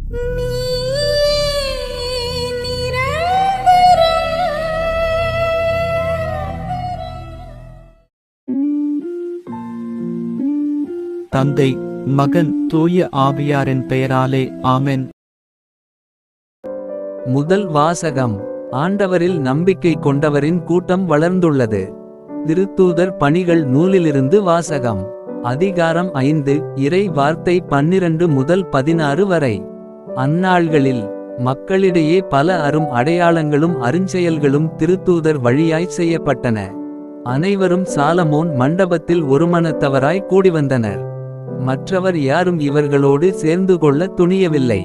தந்தை, மகன், தூய ஆவியாரின் பெயராலே ஆமென். முதல் வாசகம். ஆண்டவரில் நம்பிக்கை கொண்டவரின் கூட்டம் வளர்ந்துள்ளது. திருத்தூதர் பணிகள் நூலிலிருந்து வாசகம். அதிகாரம் 5. இறை வார்த்தை 12 முதல் 16 வரை. அந்நாள்களில் மக்களிடையே பல அரும் அடையாளங்களும் அருஞ்செயல்களும் திருத்தூதர் வழியாய் செய்யப்பட்டன. அனைவரும் சாலமோன் மண்டபத்தில் ஒருமனத்தவராய் கூடிவந்தனர். மற்றவர் யாரும் இவர்களோடு சேர்ந்து கொள்ள துணியவில்லை.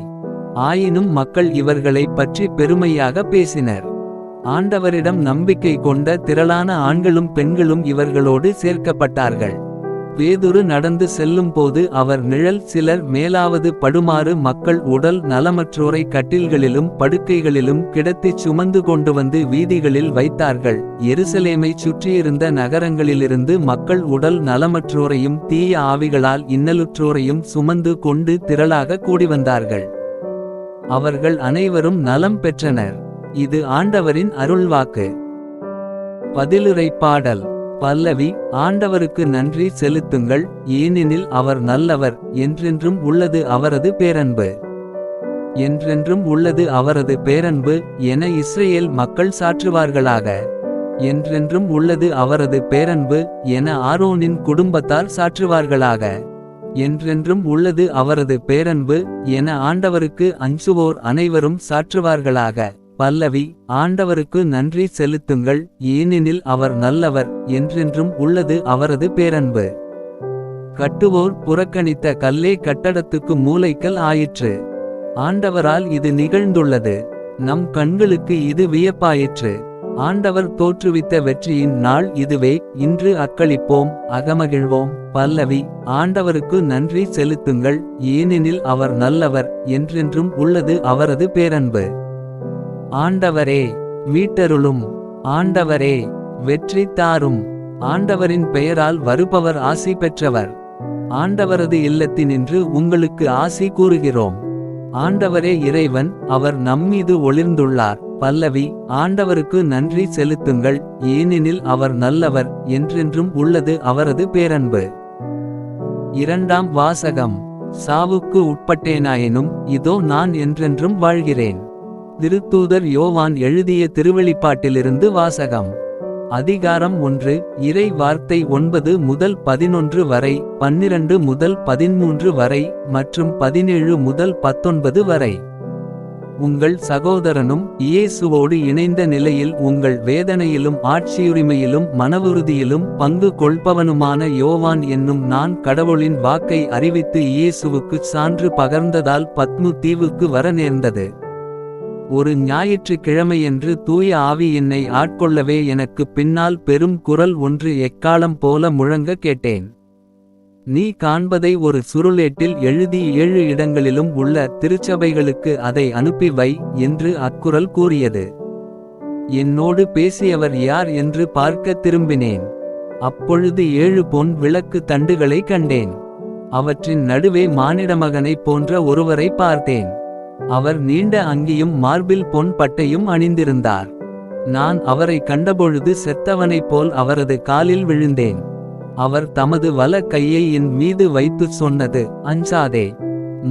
ஆயினும் மக்கள் இவர்களைப் பற்றி பெருமையாக பேசினர். ஆண்டவரிடம் நம்பிக்கை கொண்ட திரளான ஆண்களும் பெண்களும் இவர்களோடு சேர்க்கப்பட்டார்கள். பேதுரு நடந்து செல்லும் போது அவர் நிழல் சிலர் மேலாவது படுமாறு மக்கள் உடல் நலமற்றோரை கட்டில்களிலும் படுக்கைகளிலும் கிடத்திச் சுமந்து கொண்டு வந்து வீதிகளில் வைத்தார்கள். எருசலேமைச் சுற்றியிருந்த நகரங்களிலிருந்து மக்கள் உடல் நலமற்றோரையும் தீய ஆவிகளால் இன்னலுற்றோரையும் சுமந்து கொண்டு திரளாக கூடிவந்தார்கள். அவர்கள் அனைவரும் நலம் பெற்றனர். இது ஆண்டவரின் அருள்வாக்கு. பதிலுரை பாடல். பல்லவி. ஆண்டவருக்கு நன்றி செலுத்துங்கள், ஏனெனில் அவர் நல்லவர், என்றென்றும் உள்ளது அவரது பேரன்பு. என்றென்றும் உள்ளது அவரது பேரன்பு என இஸ்ரேல் மக்கள் சாற்றுவார்களாக. என்றென்றும் உள்ளது அவரது பேரன்பு என ஆரோனின் குடும்பத்தார் சாற்றுவார்களாக. என்றென்றும் உள்ளது அவரது பேரன்பு என ஆண்டவருக்கு அஞ்சுவோர் அனைவரும் சாற்றுவார்களாக. பல்லவி. ஆண்டவருக்கு நன்றி செலுத்துங்கள், ஏனெனில் அவர் நல்லவர், என்றென்றும் உள்ளது அவரது பேரன்பு. கட்டுவோர் புறக்கணித்த கல்லே கட்டடத்துக்கு மூலைக்கல் ஆயிற்று. ஆண்டவரால் இது நிகழ்ந்துள்ளது. நம் கண்களுக்கு இது வியப்பாயிற்று. ஆண்டவர் தோற்றுவித்த வெற்றியின் நாள் இதுவே. இன்று அக்களிப்போம், அகமகிழ்வோம். பல்லவி. ஆண்டவருக்கு நன்றி செலுத்துங்கள், ஏனெனில் அவர் நல்லவர், என்றென்றும் உள்ளது அவரது பேரன்பு. ஆண்டவரே, மீட்டருளும். ஆண்டவரே, வெற்றி தாரும். ஆண்டவரின் பெயரால் வருபவர் ஆசி பெற்றவர். ஆண்டவரது இல்லத்தினின்று உங்களுக்கு ஆசி கூறுகிறோம். ஆண்டவரே இறைவன், அவர் நம்மீது ஒளிர்ந்துள்ளார். பல்லவி. ஆண்டவருக்கு நன்றி செலுத்துங்கள், ஏனெனில் அவர் நல்லவர், என்றென்றும் உள்ளது அவரது பேரன்பு. இரண்டாம் வாசகம். சாவுக்கு உட்பட்டேனாயினும் இதோ நான் என்றென்றும் வாழ்கிறேன். திருத்தூதர் யோவான் எழுதிய திருவெளிப்பாட்டிலிருந்து வாசகம். அதிகாரம் 1. இறை வார்த்தை 9 முதல் 11 வரை, 12 முதல் 13 வரை மற்றும் 17 முதல் 19 வரை. உங்கள் சகோதரனும் இயேசுவோடு இணைந்த நிலையில் உங்கள் வேதனையிலும் ஆட்சியுரிமையிலும் மனவுறுதியிலும் பங்கு கொள்பவனுமான யோவான் என்னும் நான் கடவுளின் வாக்கை அறிவித்து இயேசுவுக்குச் சான்று பகர்ந்ததால் பத்மு தீவுக்கு வர நேர்ந்தது. ஒரு ஞாயிற்றுக்கிழமையன்று தூய ஆவி என்னை ஆட்கொள்ளவே எனக்கு பின்னால் பெரும் குரல் ஒன்று எக்காளம் போல முழங்க கேட்டேன். நீ காண்பதை ஒரு சுருளேட்டில் எழுதி 7 இடங்களிலும் உள்ள திருச்சபைகளுக்கு அதை அனுப்பி வை என்று அக்குரல் கூறியது. என்னோடு பேசியவர் யார் என்று பார்க்க திரும்பினேன். அப்பொழுது 7 பொன் விளக்கு தண்டுகளை கண்டேன். அவற்றின் நடுவே மானிடமகனைப் போன்ற ஒருவரை பார்த்தேன். அவர் நீண்ட அங்கியும் மார்பில் பொன் பட்டையும் அணிந்திருந்தார். நான் அவரை கண்டபொழுது செத்தவனைப் போல் அவரது காலில் விழுந்தேன். அவர் தமது வல கையை என் மீது வைத்துச் சொன்னது, அஞ்சாதே.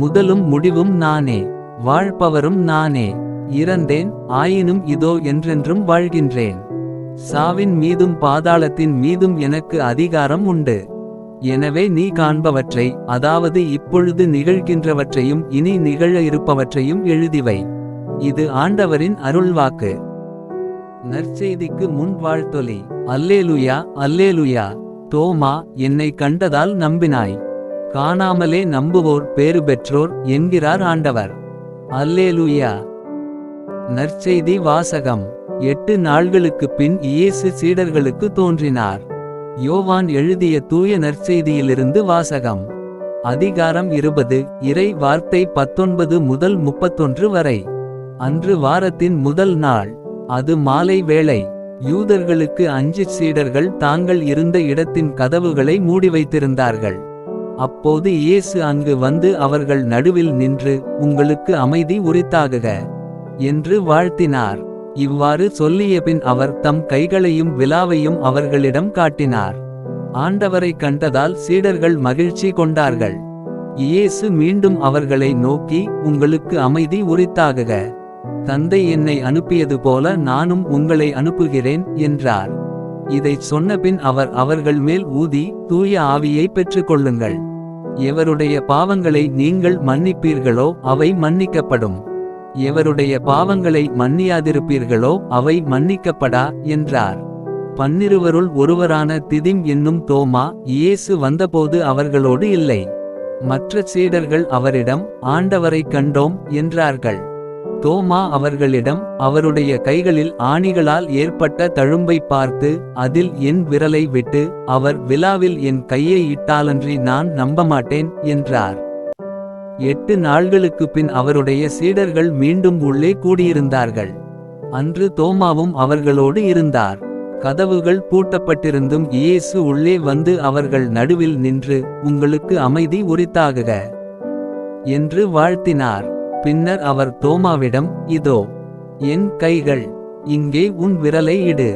முதலும் முடிவும் நானே, வாழ்பவரும் நானே. இறந்தேன், ஆயினும் இதோ என்றென்றும் வாழ்கின்றேன். சாவின் மீதும் பாதாளத்தின் மீதும் எனக்கு அதிகாரம் உண்டு. எனவே நீ காண்பவற்றை, அதாவது இப்பொழுது நிகழ்கின்றவற்றையும் இனி நிகழ இருப்பவற்றையும் எழுதிவை. இது ஆண்டவரின் அருள்வாக்கு. நற்செய்திக்கு முன் வாழ்த்தொலி. அல்லேலுயா, அல்லேலுயா. தோமா, என்னை கண்டதால் நம்பினாய். காணாமலே நம்புவோர் பேறு பெற்றோர் என்கிறார் ஆண்டவர். அல்லேலுயா. நற்செய்தி வாசகம். 8 நாள்களுக்குப் பின் இயேசு சீடர்களுக்கு தோன்றினார். யோவான் எழுதிய தூய நற்செய்தியிலிருந்து வாசகம். அதிகாரம் 20. இறை வார்த்தை 19 முதல் 31 வரை. அன்று வாரத்தின் முதல் நாள். அது மாலை வேளை. யூதர்களுக்கு அஞ்சிச் சீடர்கள் தாங்கள் இருந்த இடத்தின் கதவுகளை மூடி வைத்திருந்தார்கள். அப்போது இயேசு அங்கு வந்து அவர்கள் நடுவில் நின்று, உங்களுக்கு அமைதி உரித்தாகுக என்று வாழ்த்தினார். இவ்வாறு சொல்லியபின் அவர் தம் கைகளையும் விலாவையும் அவர்களிடம் காட்டினார். ஆண்டவரை கண்டதால் சீடர்கள் மகிழ்ச்சி கொண்டார்கள். இயேசு மீண்டும் அவர்களை நோக்கி, உங்களுக்கு அமைதி உரித்தாகுக. தந்தை என்னை அனுப்பியது போல நானும் உங்களை அனுப்புகிறேன் என்றார். இதைச் சொன்னபின் அவர் அவர்கள் மேல் ஊதி, தூய ஆவியை பெற்றுக்கொள்ளுங்கள். எவருடைய பாவங்களை நீங்கள் மன்னிப்பீர்களோ அவை மன்னிக்கப்படும். எவருடைய பாவங்களை மன்னியாதிருப்பீர்களோ அவை மன்னிக்கப்படா என்றார். 12 ஒருவரான திதிம் என்னும் தோமா இயேசு வந்தபோது அவர்களோடு இல்லை. மற்ற சீடர்கள் அவரிடம், ஆண்டவரை கண்டோம் என்றார்கள். தோமா அவர்களிடம், அவருடைய கைகளில் ஆணிகளால் ஏற்பட்ட தழும்பை பார்த்து, அதில் என் விரலை விட்டு அவர் விலாவில் என் கையை இட்டாலன்றி நான் நம்பமாட்டேன் என்றார். 8 நாள்களுக்குப் பின் அவருடைய சீடர்கள் மீண்டும் உள்ளே கூடியிருந்தார்கள். அன்று தோமாவும் அவர்களோடு இருந்தார். கதவுகள் பூட்டப்பட்டிருந்தும் இயேசு உள்ளே வந்து அவர்கள் நடுவில் நின்று, உங்களுக்கு அமைதி உரித்தாகுக என்று வாழ்த்தினார். பின்னர் அவர் தோமாவிடம், இதோ என் கைகள், இங்கே உன் விரலை இடு.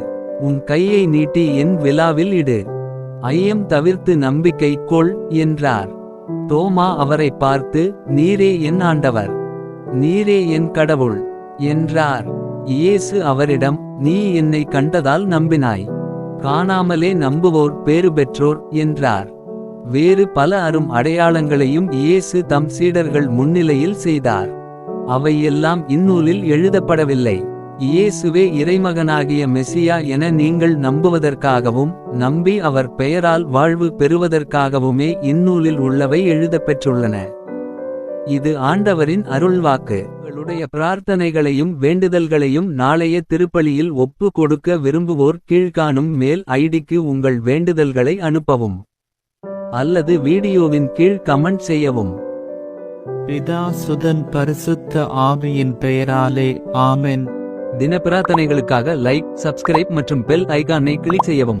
உன் கையை நீட்டி என் விலாவில் இடு. ஐயம் தவிர்த்து நம்பிக்கை கொள் என்றார். தோமா அவரை பார்த்து, நீரே என் ஆண்டவர், நீரே என் கடவுள் என்றார். இயேசு அவரிடம், நீ என்னை கண்டதால் நம்பினாய். காணாமலே நம்புவோர் பேறு பெற்றோர் என்றார். வேறு பல அரும் அடையாளங்களையும் இயேசு தம் சீடர்கள் முன்னிலையில் செய்தார். அவையெல்லாம் இந்நூலில் எழுதப்படவில்லை. இயேசுவே இறைமகனாகிய மெசியா என நீங்கள் நம்புவதற்காகவும் நம்பி அவர் பெயரால் வாழ்வு பெறுவதற்காகவுமே இந்நூலில் உள்ளவை எழுதப்பெற்றுள்ளன. இது ஆண்டவரின் அருள்வாக்கு. உங்களுடைய பிரார்த்தனைகளையும் வேண்டுதல்களையும் நாளைய திருப்பலியில் ஒப்பு கொடுக்க விரும்புவோர் கீழ்காணும் மெயில் ஐடிக்கு உங்கள் வேண்டுதல்களை அனுப்பவும் அல்லது வீடியோவின் கீழ் கமெண்ட் செய்யவும். பிதா சுதன் பரிசுத்த ஆவியின் பெயராலே ஆமென். தின பிரார்த்தனைகளுக்காக லைக், சப்ஸ்கிரைப் மற்றும் பெல் ஐகானை கிளிக் செய்யவும்.